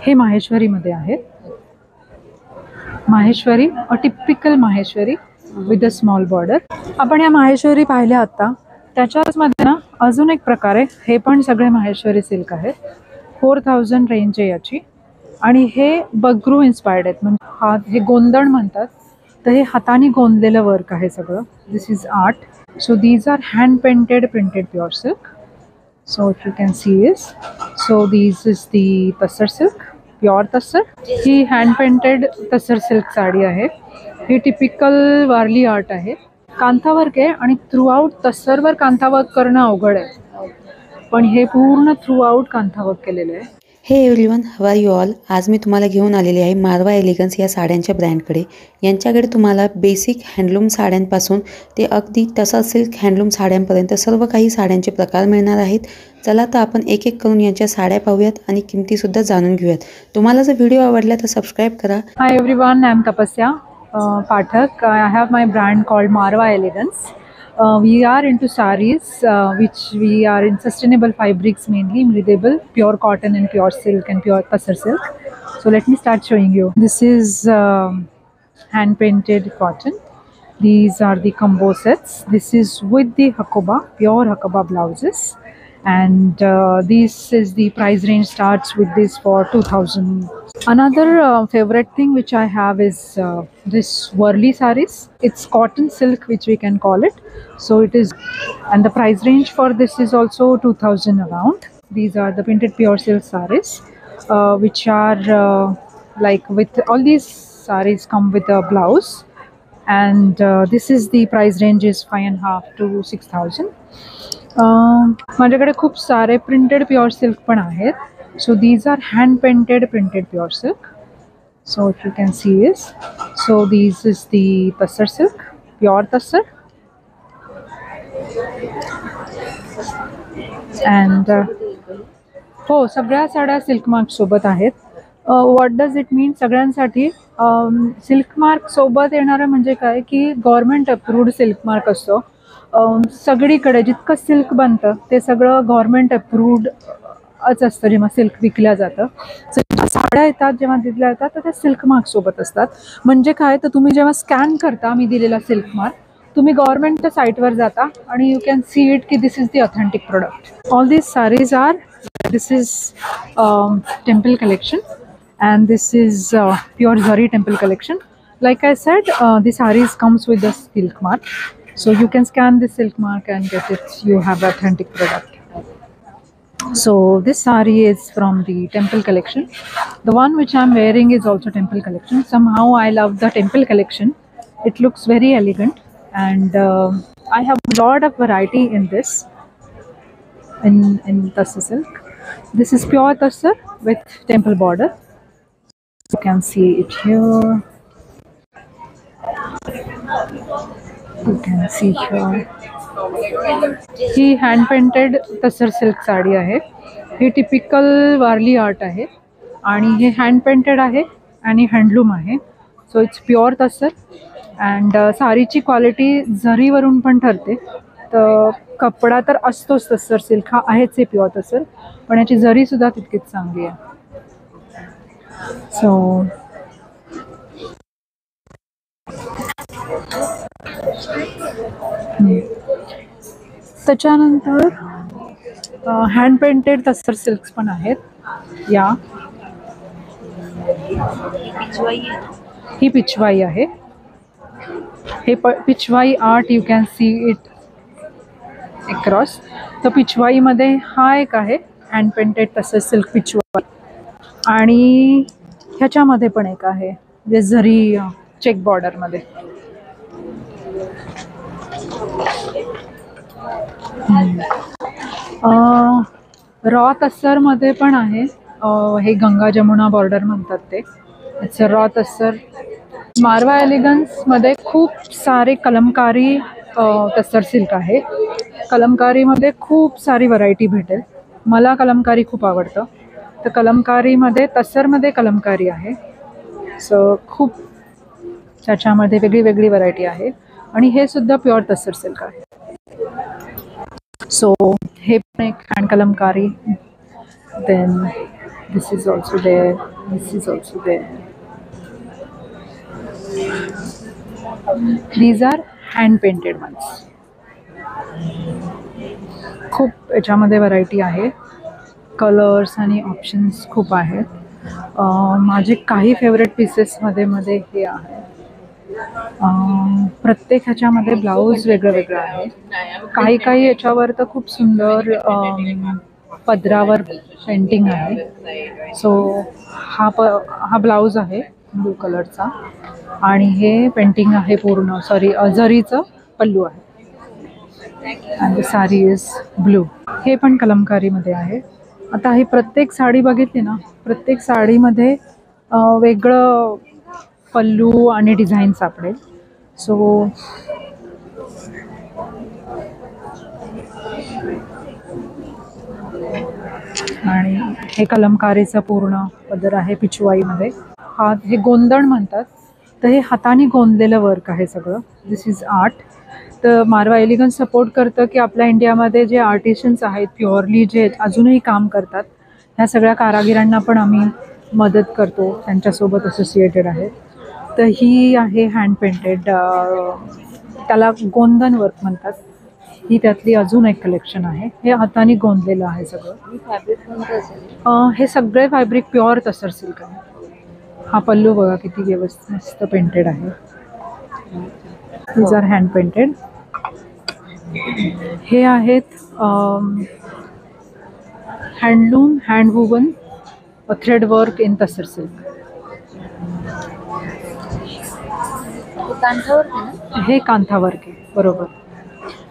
हे माहेश्वरीमध्ये आहे. Maheshwari a typical Maheshwari with a small border. आपण या माहेश्वरी पाहिल्या आता. त्याच्याच मध्ये ना अजून एक प्रकार आहे. हे पण सगळे माहेश्वरी सिल्क आहेत. 4000 रेंज आहे याची. आणि हे बगरू इन्स्पायर्ड आहेत. म्हणजे हे गोंदण म्हणतात. तर हे हाताने गोंदलेलं वर्क आहे सगळं. This is art. So these are hand painted printed pure silk. So if you can see is, so this is the tussar silk, pure tussar. ही hand painted tussar silk sari आहे. ही टिपिकल वारली आर्ट आहे. कांथावर्क आहे आणि थ्रू आउट तस्सरवर कांथावर्क करणं अवघड आहे, पण हे पूर्ण थ्रू आउट कांथावर्क केलेलं आहे. हे everyone, how are you all. आज मी तुम्हाला घेऊन आलेले आहे मारवा एलिगन्स या साड्यांच्या ब्रँडकडे. यांच्याकडे तुम्हाला बेसिक हँडलूम साड्यांपासून ते अगदी तसा सिल्क हँडलूम साड्यांपर्यंत सर्व काही साड्यांचे प्रकार मिळणार आहेत. चला तर आपण एक एक करून यांच्या साड्या पाहूयात आणि किमतीसुद्धा जाणून घेऊयात. तुम्हाला जर व्हिडिओ आवडला तर सबस्क्राईब करा. हाय एव्हरीवन, आय एम तपस्या Pathak. I have my brand called Marwa Elegance. We are into sarees, which we are in sustainable fabrics, mainly breathable, pure cotton and pure silk and pure tassar silk. So let me start showing you. This is hand painted cotton. These are the combo sets. This is with the hakoba, pure hakoba blouses. And this is the price range starts with this for 2000. Another favorite thing which I have is this Worli sarees. It's cotton silk, which we can call it. So it is, and the price range for this is also 2000 around. These are the printed pure silk sarees, which are like with all these sarees come with a blouse. And this is the price range is 5,500 to 6,000. माझ्याकडे खूप सारे printed pure silk पण आहेत. So these are hand painted printed pure silk. So if you can see is, so these is the tussar silk, pure tussar. And हो, सगळ्या साड्या silk mark सोबत आहेत. व्हॉट डज इट मीन सगळ्यांसाठी? सिल्क मार्क सोबत येणारं म्हणजे काय की गव्हर्नमेंट अप्रूव्ड सिल्क मार्क असतो. सगळीकडे जितकं सिल्क बनतं ते सगळं गव्हर्नमेंट अप्रूव्डच असतं जेव्हा सिल्क विकल्या जातं. साड्या येतात जेव्हा दिल्या जातात तर त्या सिल्क मार्क सोबत असतात. म्हणजे काय, तर तुम्ही जेव्हा स्कॅन करता मी दिलेला सिल्क मार्क, तुम्ही गव्हर्नमेंटच्या साईटवर जाता आणि यू कॅन सी इट की this is the authentic product. All these saris are, this is temple collection and this is pure zari temple collection. Like I said, the sarees comes with the silk mark, so you can scan the silk mark and get it. You have authentic product. So this saree is from the temple collection. The one which I'm wearing is also temple collection. Somehow I love the temple collection. It looks very elegant, and I have a lot of variety in this, in tassar silk. This is pure tassar with temple border. You can see it here. You can see here. ही hand painted tussar silk sari आहे. ही typical Warli art आहे आणि हे hand painted आहे आणि handloom आहे. So it's pure tussar. And साडीची क्वालिटी जरीवरून पण ठरते. तर कपडा तर असतोच, तस्सर सिल्क हा आहेच आहे प्युअर तस्सर, पण याची जरीसुद्धा तितकीच चांगली आहे. सो त्याच्यानंतर हँड पेंटेड तस्सर सिल्क्स पण आहेत. या ही पिचवाई आहे. हे Pichwai art you can see it across. तर पिचवाईमध्ये हा एक आहे hand painted tussar silk Pichwai. आणि ह्याच्यामध्ये पण एक आहे जे झरी चेक बॉर्डरमध्ये. रॉ तस्सरमध्ये पण आहे. हे गंगा जमुना बॉर्डर म्हणतात ते. इट्स रॉ तस्सर. मारवा एलिगन्समध्ये खूप सारे कलमकारी तस्सर सिल्क आहे. कलमकारीमध्ये खूप सारी व्हरायटी भेटेल. मला कलमकारी खूप आवडतं. तर कलमकारीमध्ये तस्सरमध्ये कलमकारी आहे. सो खूप त्याच्यामध्ये वेगळी वेगळी व्हरायटी आहे. आणि हे सुद्धा प्युअर तस्सर सिल्क आहे. सो हे पण एक hand Kalamkari. Then this is also there. This is also there. These are hand painted ones. खूप याच्यामध्ये व्हरायटी आहे. कलर्स आणि ऑप्शन्स खूप आहेत. माझे काही फेवरेट पीसेसमध्ये हे आहे. प्रत्येक ह्याच्यामध्ये ब्लाऊज वेगळं वेगळं आहे. काही याच्यावर तर खूप सुंदर पदरावर पेंटिंग आहे. सो हा ब्लाऊज आहे ब्लू कलरचा आणि हे पेंटिंग आहे पूर्ण, जरीचं पल्लू आहे. And the sari is blue. हे पण कलमकारीमध्ये आहे. आता ही प्रत्येक साडी बघितली ना, प्रत्येक साडीमध्ये वेगळं पल्लू आणि डिझाईन सापडेल. सो आणि हे कलमकारीचं पूर्ण पदर आहे पिचवाईमध्ये. हे गोंदण म्हणतात. तर हे हाताने गोंदलेलं वर्क आहे सगळं. This is art. तर मारवा एलिगन्स सपोर्ट करतं की आपल्या इंडियामध्ये जे आर्टिशन्स आहेत प्युअरली जे अजूनही काम करतात, ह्या सगळ्या कारागिरांना पण आम्ही मदत करतो, त्यांच्यासोबत असोसिएटेड आहेत. तर ही आहे हँड पेंटेड, त्याला गोंधन वर्क म्हणतात. ही त्यातली अजून एक कलेक्शन आहे. हे हाताने गोंदलेलं आहे सगळं. हे सगळे फॅब्रिक प्युअर तसर सिल्क आहे. हा पल्लू बघा किती व्यवस्थित मस्त पेंटेड आहे. These are hand painted. हे आहेत handloom hand woven thread work in tussar silk. हे कांथावर्क आहे. बरोबर,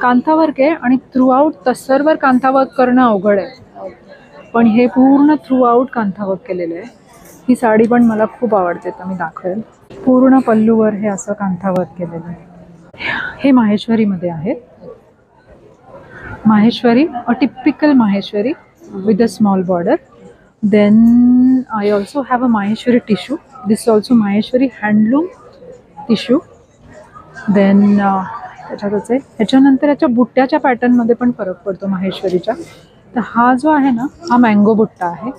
कांथावर्क आहे आणि थ्रूआउट तसरवर कांथावर्क करणं अवघड आहे, पण हे पूर्ण थ्रूआउट कांथावर्क केलेलं आहे. ही साडी पण मला खूप आवडते, तर मी दाखवेल. पूर्ण पल्लूवर हे असं कांथावर्क केलेलं आहे. हे माहेश्वरीमध्ये आहे. Maheshwari, a typical Maheshwari with a small border. Then I also have a Maheshwari tissue. This also Maheshwari handloom tissue. Then त्याच्यातच आहे. ह्याच्यानंतर याच्या बुट्ट्याच्या पॅटर्नमध्ये पण फरक पडतो माहेश्वरीच्या. तर हा जो आहे ना, हा मँगो बुट्टा आहे.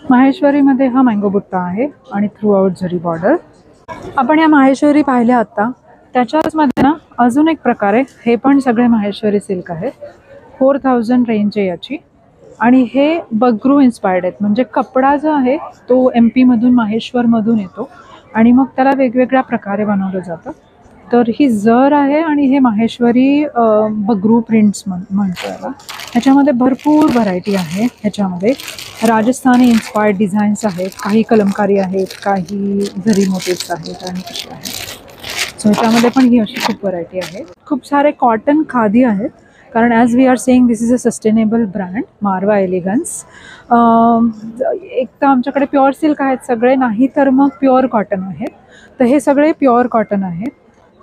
माहेश्वरीमध्ये हा मँगो बुट्टा आहे आणि थ्रूआउट झरी बॉर्डर. आपण या माहेश्वरी पाहिल्या आता. त्याच्याचमध्ये ना अजून एक प्रकार आहे. हे पण सगळे माहेश्वरी सिल्क आहे. 4000 रेंज आहे याची. आणि हे बगरू इन्स्पायर्ड आहेत. म्हणजे कपडा जो आहे तो MP मधून माहेश्वरमधून येतो आणि मग त्याला वेगवेगळ्या प्रकारे बनवलं जातं. तर ही जर आहे आणि हे माहेश्वरी बगरू प्रिंट्स म्हणतो याला. ह्याच्यामध्ये भरपूर व्हरायटी आहे. ह्याच्यामध्ये राजस्थानी इन्स्पायर्ड डिझाईन्स आहेत, काही कलमकारी आहेत, काही झरी मोटिव्स आहेत आणि कसे आहेत. सो ह्याच्यामध्ये पण ही अशी खूप व्हरायटी आहे. खूप सारे कॉटन खादी आहेत, कारण as we are saying this is a sustainable brand Marwa Elegance. एक तर आमच्याकडे प्युअर सिल्क आहेत सगळे, नाही तर मग प्युअर कॉटन आहेत. तर हे सगळे प्युअर कॉटन आहेत.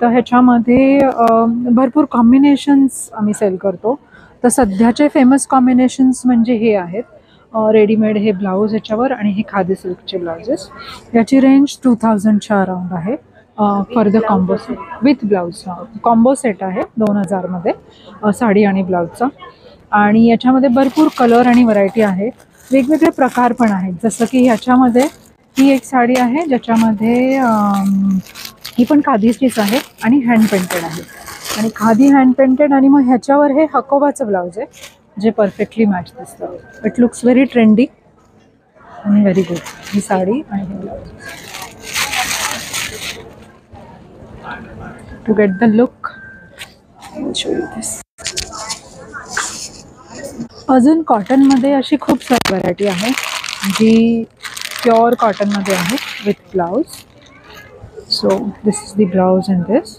तर ह्याच्यामध्ये भरपूर कॉम्बिनेशन्स आम्ही सेल करतो. तर सध्याचे फेमस कॉम्बिनेशन्स म्हणजे हे आहेत. रेडीमेड हे ब्लाऊज ह्याच्यावर आणि हे खादी सिल्कचे ब्लाउजेस. याची रेंज 2000च्या अराउंड आहे for the combo set with blouse. Combo set आहे 2000मध्ये साडी आणि ब्लाऊजचा. आणि याच्यामध्ये भरपूर कलर आणि व्हरायटी आहे. वेगवेगळे प्रकार पण आहेत. जसं की ह्याच्यामध्ये ही एक साडी आहे ज्याच्यामध्ये ही पण खादीचीच आहे आणि हँड पेंटेड आहे. आणि खादी हँड पेंटेड आणि मग ह्याच्यावर हे हकोबाचं ब्लाऊज आहे जे परफेक्टली मॅच दिसतं. इट लुक्स व्हेरी ट्रेंडी आणि व्हेरी गुड. ही साडी आणि हे blouse. To get the look show you this. अजून कॉटनमध्ये अशी खूप सारी व्हरायटी आहे जी प्युअर कॉटनमध्ये आहे with blouse. So this is the blouse in this.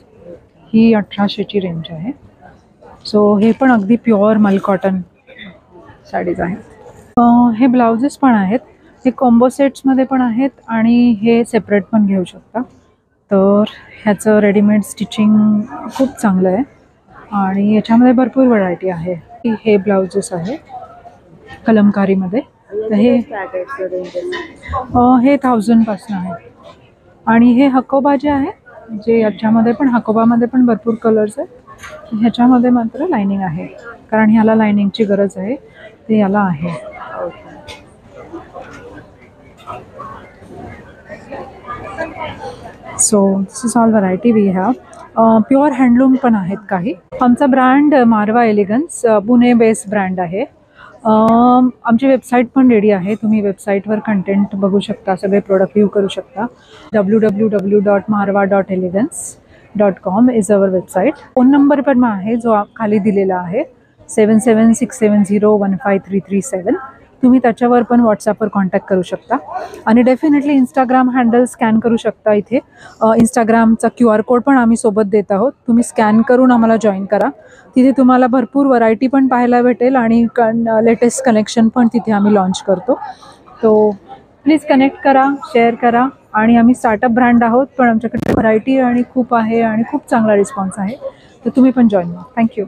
ही 1800ची रेंज आहे. सो हे पण अगदी प्युअर मल कॉटन साडीज आहेत. हे ब्लाउजेस पण आहेत. हे कॉम्बो सेट्समध्ये पण आहेत आणि हे सेपरेट पण घेऊ शकता. तर ह्याचं रेडीमेड स्टिचिंग खूप चांगलं आहे आणि याच्यामध्ये भरपूर व्हरायटी आहे. हे ब्लाउजेस आहे कलमकारीमध्ये. तर हे 1000पासून आहे. आणि हे हकोबा जे आहे, जे याच्यामध्ये पण हकोबामध्ये पण भरपूर कलर्स आहेत. ह्याच्यामध्ये मात्र लायनिंग आहे, कारण ह्याला लायनिंगची गरज आहे, ते याला आहे. So this is all variety we have. Pure handloom पण आहेत काही. आमचा brand Marwa Elegance Pune based brand आहे. आमची वेबसाईट पण रेडी आहे. तुम्ही वेबसाईटवर कंटेंट बघू शकता, सगळे प्रोडक्ट व्ह्यू करू शकता. www.marwa.elegance.com is our website. Phone number पण आहे जो खाली दिलेला आहे, 7767015337. तुम्ही त्याच्यावर पण व्हॉट्सॲपवर कॉन्टॅक्ट करू शकता. आणि डेफिनेटली इंस्टाग्राम हँडल स्कॅन करू शकता. इथे इंस्टाग्रामचा QR कोड पण आम्ही सोबत देत आहोत. तुम्ही स्कॅन करून आम्हाला जॉईन करा. तिथे तुम्हाला भरपूर व्हरायटी पण पाहायला भेटेल आणि लेटेस्ट कलेक्शन पण तिथे आम्ही लॉन्च करतो. तो प्लीज कनेक्ट करा, शेअर करा. आणि आम्ही स्टार्टअप ब्रँड आहोत, पण आमच्याकडे व्हरायटी आणि खूप आहे आणि खूप चांगला रिस्पॉन्स आहे. तर तुम्ही पण जॉईन व्हा. थँक्यू.